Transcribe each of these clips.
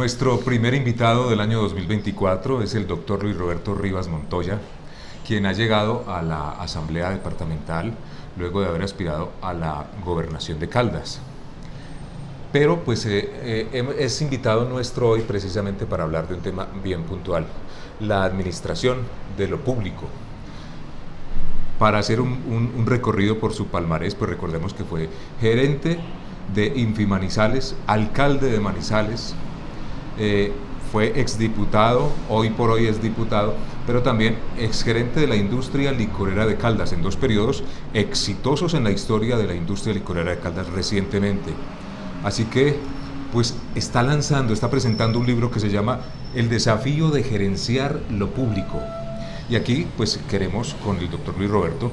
Nuestro primer invitado del año 2024 es el doctor Luis Roberto Rivas Montoya, quien ha llegado a la Asamblea Departamental luego de haber aspirado a la gobernación de Caldas. Pero pues es invitado nuestro hoy precisamente para hablar de un tema bien puntual, la administración de lo público. Para hacer un recorrido por su palmarés, pues recordemos que fue gerente de Infimanizales, alcalde de Manizales, fue exdiputado, hoy por hoy es diputado, pero también exgerente de la industria licorera de Caldas en dos periodos exitosos en la historia de la industria licorera de Caldas recientemente. Así que pues está presentando un libro que se llama El desafío de gerenciar lo público. Y aquí pues queremos con el doctor Luis Roberto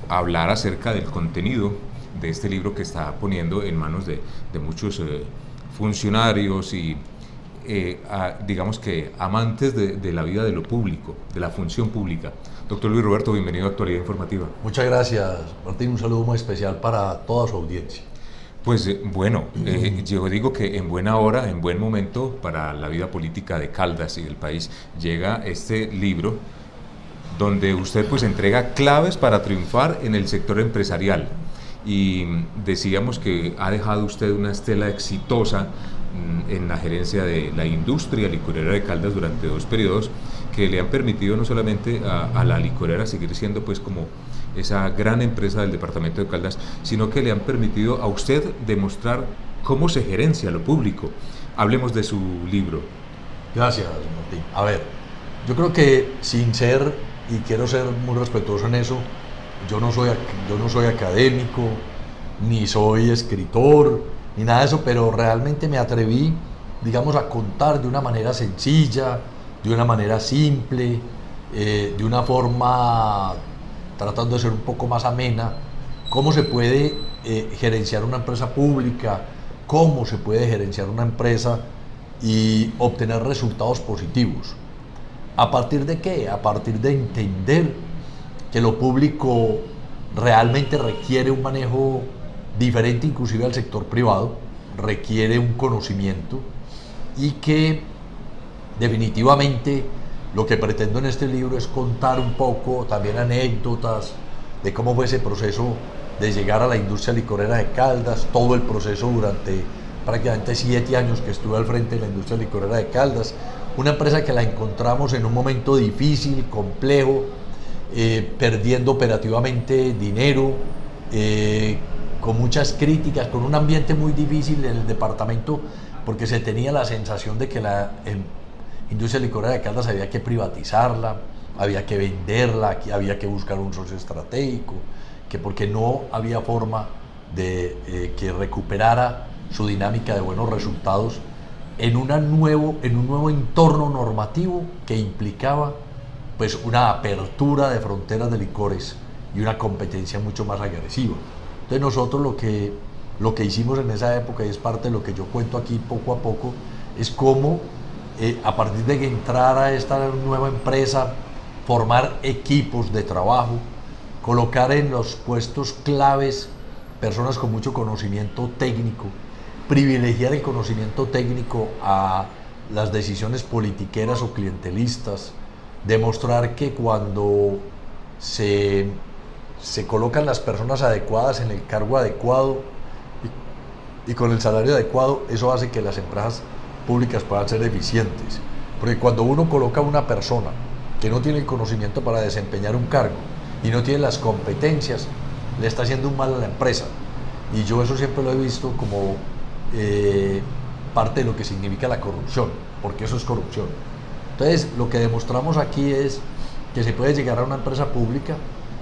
hablar acerca del contenido de este libro que está poniendo en manos de muchos funcionarios y digamos que amantes de la vida de lo público, de la función pública. Doctor Luis Roberto, bienvenido a Actualidad Informativa. Muchas gracias, Martín. Un saludo muy especial para toda su audiencia. Pues yo digo que en buena hora, en buen momento para la vida política de Caldas y del país, llega este libro donde usted pues entrega claves para triunfar en el sector empresarial. Y decíamos que ha dejado usted una estela exitosa en la gerencia de la industria licorera de Caldas durante dos periodos que le han permitido no solamente a la licorera seguir siendo pues como esa gran empresa del departamento de Caldas, sino que le han permitido a usted demostrar cómo se gerencia lo público. Hablemos de su libro. Gracias, Martín. A ver, yo creo que sin ser, y quiero ser muy respetuoso en eso, yo no soy académico, ni soy escritor, ni nada de eso, pero realmente me atreví, digamos, a contar de una manera sencilla, de una manera simple, de una forma tratando de ser un poco más amena, cómo se puede gerenciar una empresa pública, cómo se puede gerenciar una empresa y obtener resultados positivos. ¿A partir de qué? A partir de entender que lo público realmente requiere un manejo diferente inclusive al sector privado, requiere un conocimiento y que definitivamente lo que pretendo en este libro es contar un poco también anécdotas de cómo fue ese proceso de llegar a la industria licorera de Caldas, todo el proceso durante prácticamente 7 años que estuve al frente de la industria licorera de Caldas, una empresa que la encontramos en un momento difícil, complejo, perdiendo operativamente dinero, con muchas críticas, con un ambiente muy difícil en el departamento, porque se tenía la sensación de que la industria licorera de Caldas había que privatizarla, había que venderla, había que buscar un socio estratégico, que porque no había forma de que recuperara su dinámica de buenos resultados en un nuevo entorno normativo que implicaba pues una apertura de fronteras de licores y una competencia mucho más agresiva. Entonces nosotros lo que hicimos en esa época, y es parte de lo que yo cuento aquí poco a poco, es cómo a partir de que entrara esta nueva empresa, formar equipos de trabajo, colocar en los puestos claves personas con mucho conocimiento técnico, privilegiar el conocimiento técnico a las decisiones politiqueras o clientelistas, demostrar que cuando se colocan las personas adecuadas en el cargo adecuado y con el salario adecuado, eso hace que las empresas públicas puedan ser eficientes. Porque cuando uno coloca a una persona que no tiene el conocimiento para desempeñar un cargo y no tiene las competencias, le está haciendo un mal a la empresa. Y yo eso siempre lo he visto como parte de lo que significa la corrupción, porque eso es corrupción. Entonces, lo que demostramos aquí es que se puede llegar a una empresa pública,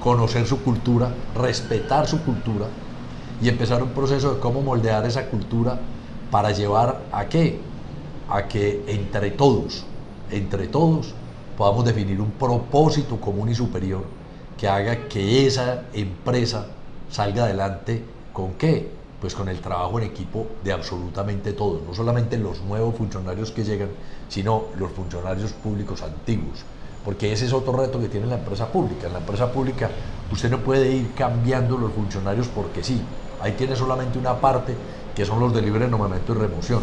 conocer su cultura, respetar su cultura y empezar un proceso de cómo moldear esa cultura para llevar a qué? A que entre todos podamos definir un propósito común y superior que haga que esa empresa salga adelante. ¿Con qué? Pues con el trabajo en equipo de absolutamente todos, no solamente los nuevos funcionarios que llegan, sino los funcionarios públicos antiguos, porque ese es otro reto que tiene la empresa pública. En la empresa pública usted no puede ir cambiando los funcionarios porque sí, ahí tiene solamente una parte que son los de libre nombramiento y remoción,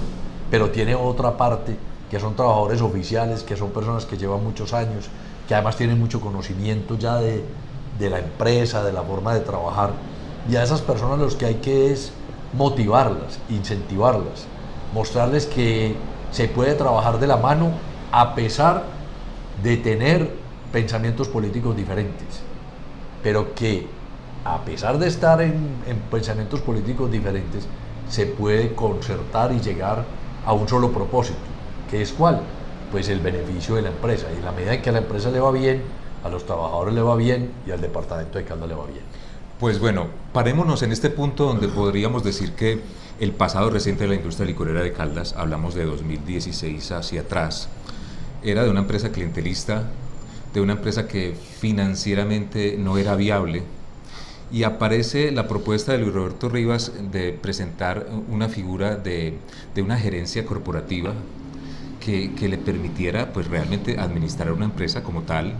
pero tiene otra parte que son trabajadores oficiales, que son personas que llevan muchos años, que además tienen mucho conocimiento ya de la empresa, de la forma de trabajar, y a esas personas los que hay que es motivarlas, incentivarlas, mostrarles que se puede trabajar de la mano a pesar de tener pensamientos políticos diferentes, pero que a pesar de estar en pensamientos políticos diferentes, se puede concertar y llegar a un solo propósito, que es ¿cuál? Pues el beneficio de la empresa, y en la medida en que a la empresa le va bien, a los trabajadores le va bien y al departamento de Caldas le va bien. Pues bueno, parémonos en este punto donde podríamos decir que el pasado reciente de la industria licorera de Caldas, hablamos de 2016 hacia atrás, era de una empresa clientelista, de una empresa que financieramente no era viable, y aparece la propuesta de Luis Roberto Rivas de presentar una figura de una gerencia corporativa que le permitiera pues realmente administrar una empresa como tal,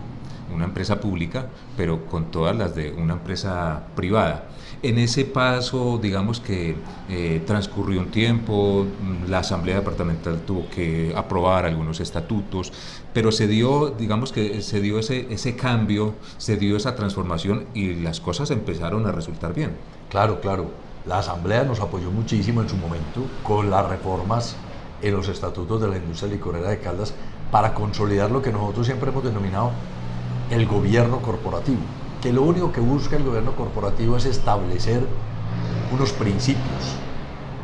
una empresa pública, pero con todas las de una empresa privada. En ese paso, digamos que transcurrió un tiempo, la Asamblea Departamental tuvo que aprobar algunos estatutos, pero se dio, digamos que se dio ese cambio, se dio esa transformación y las cosas empezaron a resultar bien. Claro, claro. La Asamblea nos apoyó muchísimo en su momento con las reformas en los estatutos de la industria licorera de Caldas para consolidar lo que nosotros siempre hemos denominado el gobierno corporativo, que lo único que busca el gobierno corporativo es establecer unos principios,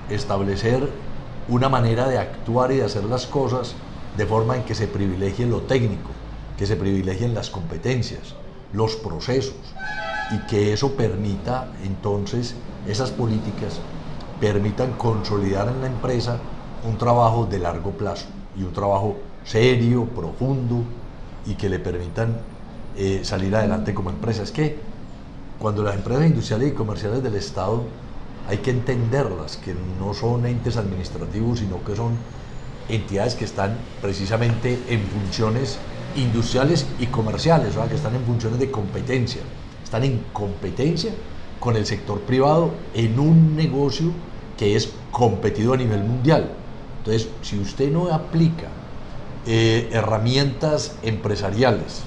establecer una manera de actuar y de hacer las cosas de forma en que se privilegie lo técnico, que se privilegien las competencias, los procesos, y que eso permita entonces, esas políticas permitan consolidar en la empresa un trabajo de largo plazo y un trabajo serio, profundo, y que le permitan salir adelante como empresa. Es que cuando las empresas industriales y comerciales del Estado hay que entenderlas, que no son entes administrativos, sino que son entidades que están precisamente en funciones industriales y comerciales, o sea, que están en funciones de competencia, están en competencia con el sector privado en un negocio que es competido a nivel mundial. Entonces, si usted no aplica herramientas empresariales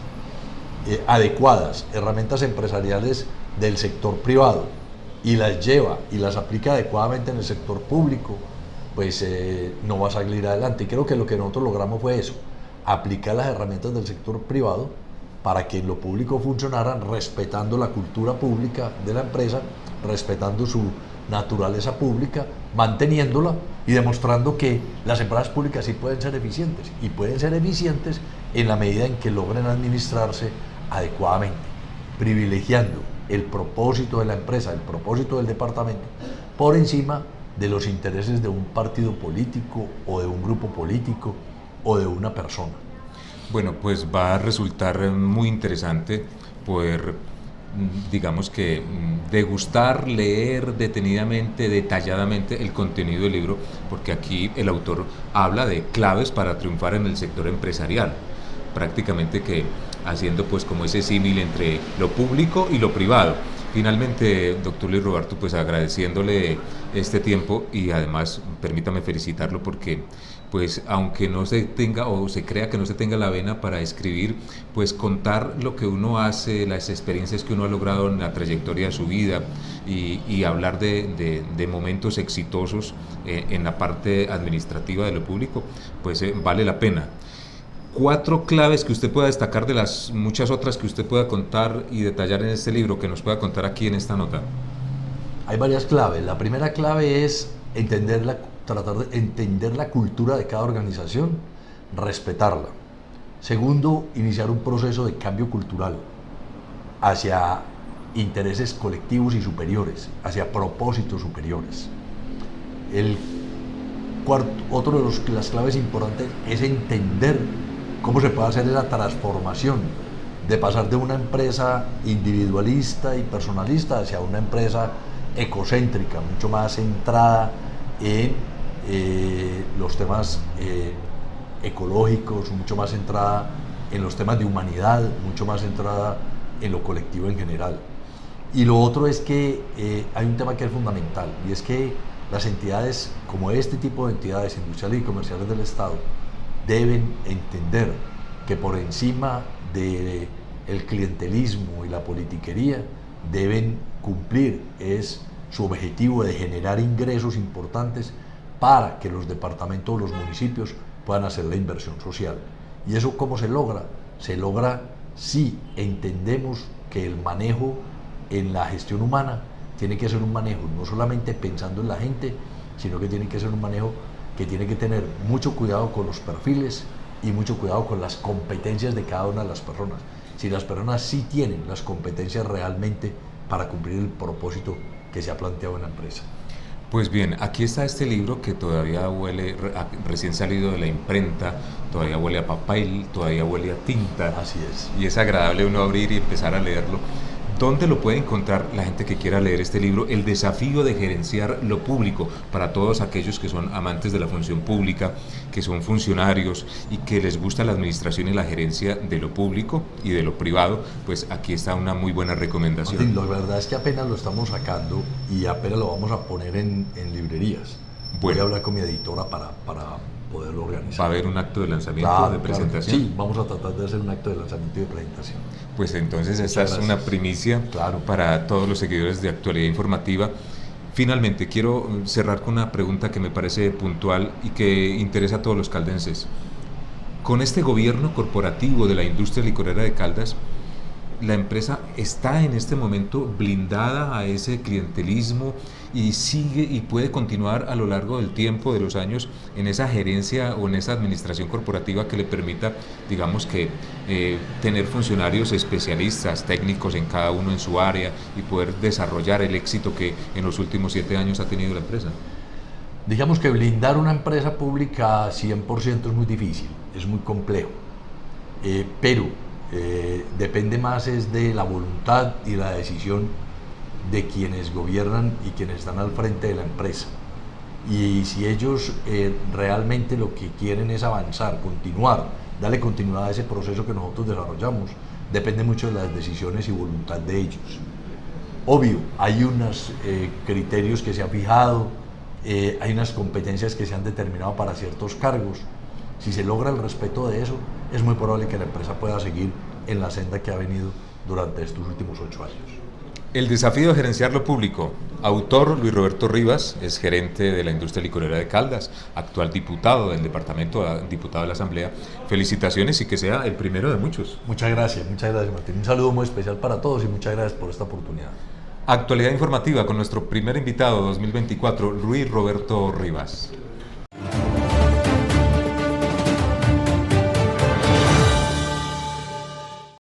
adecuadas, herramientas empresariales del sector privado, y las lleva y las aplica adecuadamente en el sector público, pues no va a salir adelante. Y creo que lo que nosotros logramos fue eso, aplicar las herramientas del sector privado para que en lo público funcionaran, respetando la cultura pública de la empresa, respetando su naturaleza pública, manteniéndola y demostrando que las empresas públicas sí pueden ser eficientes, y pueden ser eficientes en la medida en que logren administrarse adecuadamente, privilegiando el propósito de la empresa, el propósito del departamento, por encima de los intereses de un partido político o de un grupo político o de una persona. Bueno, pues va a resultar muy interesante poder, digamos que, degustar, leer detenidamente, detalladamente el contenido del libro, porque aquí el autor habla de claves para triunfar en el sector empresarial, prácticamente que haciendo pues como ese símil entre lo público y lo privado. Finalmente, doctor Luis Roberto, pues agradeciéndole este tiempo, y además permítame felicitarlo porque pues aunque no se tenga o se crea que no se tenga la vena para escribir, pues contar lo que uno hace, las experiencias que uno ha logrado en la trayectoria de su vida, y hablar de momentos exitosos en la parte administrativa de lo público, pues vale la pena. 4 claves que usted pueda destacar de las muchas otras que usted pueda contar y detallar en este libro, que nos pueda contar aquí en esta nota. Hay varias claves. La primera clave es tratar de entender la cultura de cada organización, respetarla. Segundo, iniciar un proceso de cambio cultural hacia intereses colectivos y superiores, hacia propósitos superiores. Otro de las claves importantes es entender cómo se puede hacer esa transformación de pasar de una empresa individualista y personalista hacia una empresa ecocéntrica, mucho más centrada en los temas ecológicos, mucho más centrada en los temas de humanidad, mucho más centrada en lo colectivo en general. Y lo otro es que hay un tema que es fundamental, y es que las entidades, como este tipo de entidades industriales y comerciales del Estado, deben entender que por encima del clientelismo y la politiquería deben cumplir su objetivo de generar ingresos importantes para que los departamentos o los municipios puedan hacer la inversión social. ¿Y eso cómo se logra? Se logra si entendemos que el manejo en la gestión humana tiene que ser un manejo no solamente pensando en la gente, sino que tiene que ser un manejo que tiene que tener mucho cuidado con los perfiles y mucho cuidado con las competencias de cada una de las personas. Si las personas sí tienen las competencias realmente para cumplir el propósito que se ha planteado en la empresa. Pues bien, aquí está este libro que todavía huele, recién salido de la imprenta, todavía huele a papel, todavía huele a tinta. Así es. Y es agradable uno abrir y empezar a leerlo. ¿Dónde lo puede encontrar la gente que quiera leer este libro? El desafío de gerenciar lo público, para todos aquellos que son amantes de la función pública, que son funcionarios y que les gusta la administración y la gerencia de lo público y de lo privado, pues aquí está una muy buena recomendación. Martín, la verdad es que apenas lo estamos sacando y apenas lo vamos a poner en librerías. Voy a hablar con mi editora para poderlo organizar. ¿Va a haber un acto de lanzamiento, claro, de presentación? Sí, vamos a tratar de hacer un acto de lanzamiento y de presentación. Pues entonces esta es una primicia para todos los seguidores de Actualidad Informativa. Finalmente, quiero cerrar con una pregunta que me parece puntual y que interesa a todos los caldenses. Con este gobierno corporativo de la industria licorera de Caldas, la empresa está en este momento blindada a ese clientelismo y sigue y puede continuar a lo largo del tiempo, de los años, en esa gerencia o en esa administración corporativa que le permita, digamos que, tener funcionarios especialistas, técnicos en cada uno en su área y poder desarrollar el éxito que en los últimos 7 años ha tenido la empresa. Digamos que blindar una empresa pública 100% es muy difícil, es muy complejo, pero depende más es de la voluntad y la decisión de quienes gobiernan y quienes están al frente de la empresa. Y si ellos realmente lo que quieren es avanzar, continuar, darle continuidad a ese proceso que nosotros desarrollamos, depende mucho de las decisiones y voluntad de ellos. Obvio, hay unos criterios que se han fijado, hay unas competencias que se han determinado para ciertos cargos. Si se logra el respeto de eso, es muy probable que la empresa pueda seguir en la senda que ha venido durante estos últimos 8 años. El desafío de gerenciar lo público. Autor Luis Roberto Rivas, es gerente de la industria licorera de Caldas, actual diputado del departamento, diputado de la Asamblea. Felicitaciones y que sea el primero de muchos. Muchas gracias Martín. Un saludo muy especial para todos y muchas gracias por esta oportunidad. Actualidad informativa con nuestro primer invitado 2024, Luis Roberto Rivas.